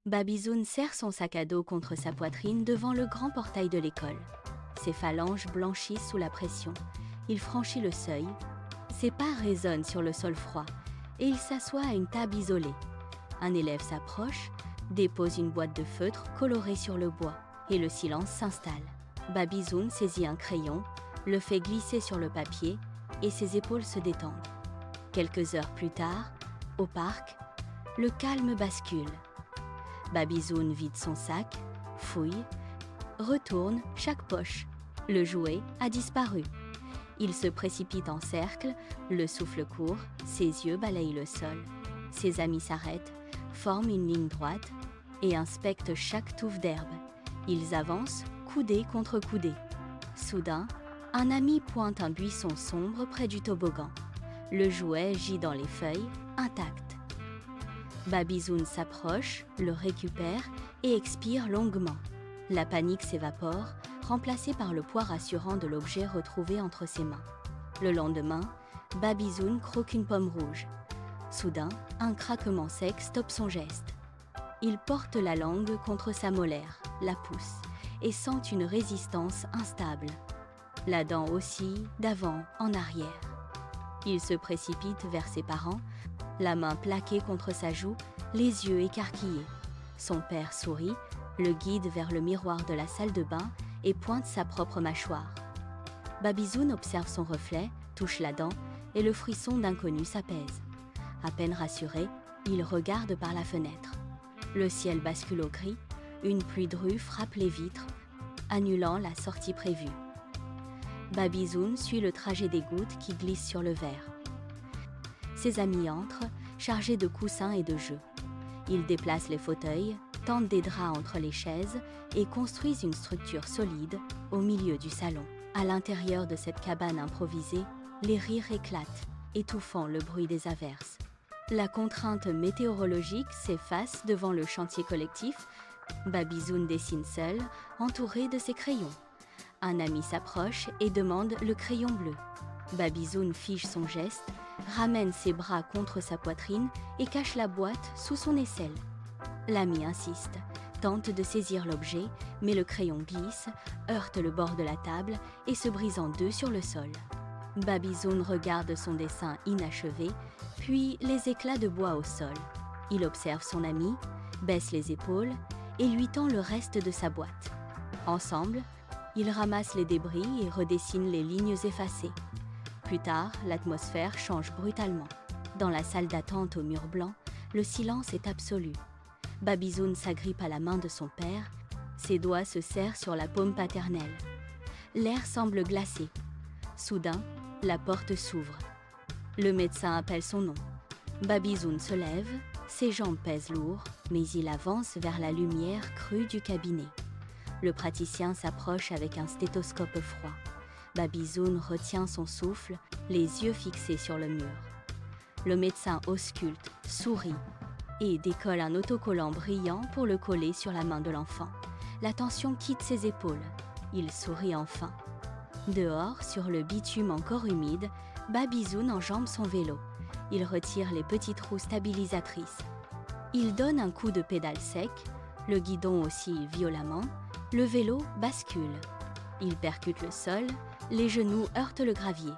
Babizoun serre son sac à dos contre sa poitrine devant le grand portail de l'école. Ses phalanges blanchissent sous la pression. Il franchit le seuil. Ses pas résonnent sur le sol froid et il s'assoit à une table isolée. Un élève s'approche, dépose une boîte de feutre colorée sur le bois et le silence s'installe. Babizoun saisit un crayon, le fait glisser sur le papier et ses épaules se détendent. Quelques heures plus tard, au parc, le calme bascule. Babizoun vide son sac, fouille, retourne chaque poche. Le jouet a disparu. Il se précipite en cercle, le souffle court, ses yeux balayent le sol. Ses amis s'arrêtent, forment une ligne droite et inspectent chaque touffe d'herbe. Ils avancent, coudée contre coudée. Soudain, un ami pointe un buisson sombre près du toboggan. Le jouet gît dans les feuilles, intact. Babizoun s'approche, le récupère et expire longuement. La panique s'évapore, remplacée par le poids rassurant de l'objet retrouvé entre ses mains. Le lendemain, Babizoun croque une pomme rouge. Soudain, un craquement sec stoppe son geste. Il porte la langue contre sa molaire, la pousse, et sent une résistance instable. La dent oscille d'avant en arrière. Il se précipite vers ses parents, la main plaquée contre sa joue, les yeux écarquillés. Son père sourit, le guide vers le miroir de la salle de bain et pointe sa propre mâchoire. Babizoun observe son reflet, touche la dent et le frisson d'inconnu s'apaise. À peine rassuré, il regarde par la fenêtre. Le ciel bascule au gris, une pluie de rue frappe les vitres, annulant la sortie prévue. Babizoun suit le trajet des gouttes qui glissent sur le verre. Ses amis entrent, chargés de coussins et de jeux. Ils déplacent les fauteuils, tendent des draps entre les chaises et construisent une structure solide au milieu du salon. À l'intérieur de cette cabane improvisée, les rires éclatent, étouffant le bruit des averses. La contrainte météorologique s'efface devant le chantier collectif. Babizoun dessine seul, entouré de ses crayons. Un ami s'approche et demande le crayon bleu. Babizoun fige son geste, ramène ses bras contre sa poitrine et cache la boîte sous son aisselle. L'ami insiste, tente de saisir l'objet, mais le crayon glisse, heurte le bord de la table et se brise en deux sur le sol. Babizoun regarde son dessin inachevé, puis les éclats de bois au sol. Il observe son ami, baisse les épaules et lui tend le reste de sa boîte. Ensemble, ils ramassent les débris et redessinent les lignes effacées. Plus tard, l'atmosphère change brutalement. Dans la salle d'attente au mur blanc, le silence est absolu. Babizoun s'agrippe à la main de son père, ses doigts se serrent sur la paume paternelle. L'air semble glacé. Soudain, la porte s'ouvre. Le médecin appelle son nom. Babizoun se lève, ses jambes pèsent lourd, mais il avance vers la lumière crue du cabinet. Le praticien s'approche avec un stéthoscope froid. Babizoun retient son souffle, les yeux fixés sur le mur. Le médecin ausculte, sourit et décolle un autocollant brillant pour le coller sur la main de l'enfant. La tension quitte ses épaules. Il sourit enfin. Dehors, sur le bitume encore humide, Babizoun enjambe son vélo. Il retire les petites roues stabilisatrices. Il donne un coup de pédale sec, le guidon oscille violemment, le vélo bascule. Il percute le sol, les genoux heurtent le gravier.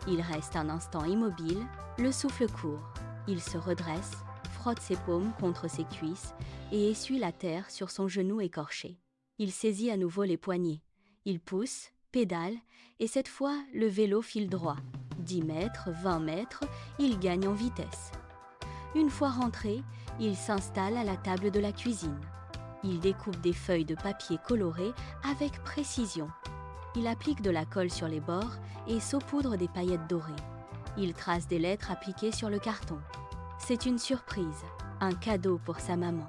Il reste un instant immobile, le souffle court. Il se redresse, frotte ses paumes contre ses cuisses et essuie la terre sur son genou écorché. Il saisit à nouveau les poignets. Il pousse, pédale, et cette fois, le vélo file droit. 10 mètres, 20 mètres, il gagne en vitesse. Une fois rentré, il s'installe à la table de la cuisine. Il découpe des feuilles de papier colorées avec précision. Il applique de la colle sur les bords et saupoudre des paillettes dorées. Il trace des lettres appliquées sur le carton. C'est une surprise, un cadeau pour sa maman.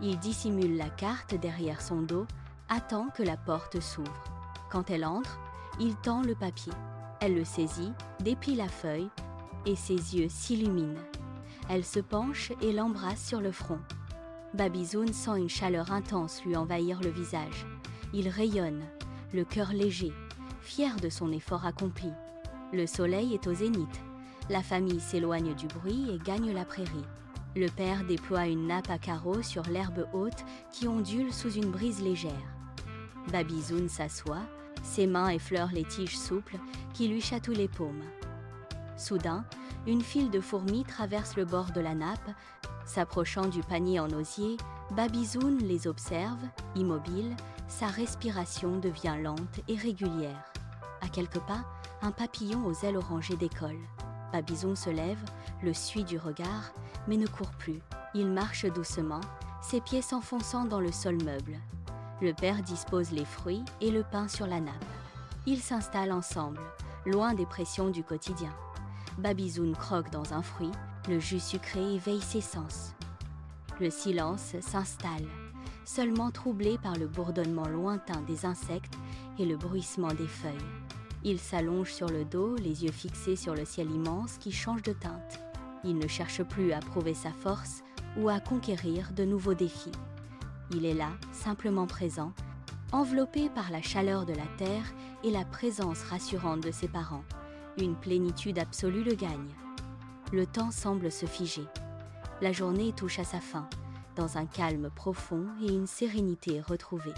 Il dissimule la carte derrière son dos, attend que la porte s'ouvre. Quand elle entre, il tend le papier. Elle le saisit, déplie la feuille et ses yeux s'illuminent. Elle se penche et l'embrasse sur le front. Babizoun sent une chaleur intense lui envahir le visage. Il rayonne, le cœur léger, fier de son effort accompli. Le soleil est au zénith. La famille s'éloigne du bruit et gagne la prairie. Le père déploie une nappe à carreaux sur l'herbe haute qui ondule sous une brise légère. Babizoun s'assoit, ses mains effleurent les tiges souples qui lui chatouillent les paumes. Soudain, une file de fourmis traverse le bord de la nappe. S'approchant du panier en osier, Babizoun les observe, immobile, sa respiration devient lente et régulière. À quelques pas, un papillon aux ailes orangées décolle. Babizoun se lève, le suit du regard, mais ne court plus. Il marche doucement, ses pieds s'enfonçant dans le sol meuble. Le père dispose les fruits et le pain sur la nappe. Ils s'installent ensemble, loin des pressions du quotidien. Babizoun croque dans un fruit, le jus sucré éveille ses sens. Le silence s'installe, seulement troublé par le bourdonnement lointain des insectes et le bruissement des feuilles. Il s'allonge sur le dos, les yeux fixés sur le ciel immense qui change de teinte. Il ne cherche plus à prouver sa force ou à conquérir de nouveaux défis. Il est là, simplement présent, enveloppé par la chaleur de la terre et la présence rassurante de ses parents. Une plénitude absolue le gagne. Le temps semble se figer. La journée touche à sa fin, dans un calme profond et une sérénité retrouvée.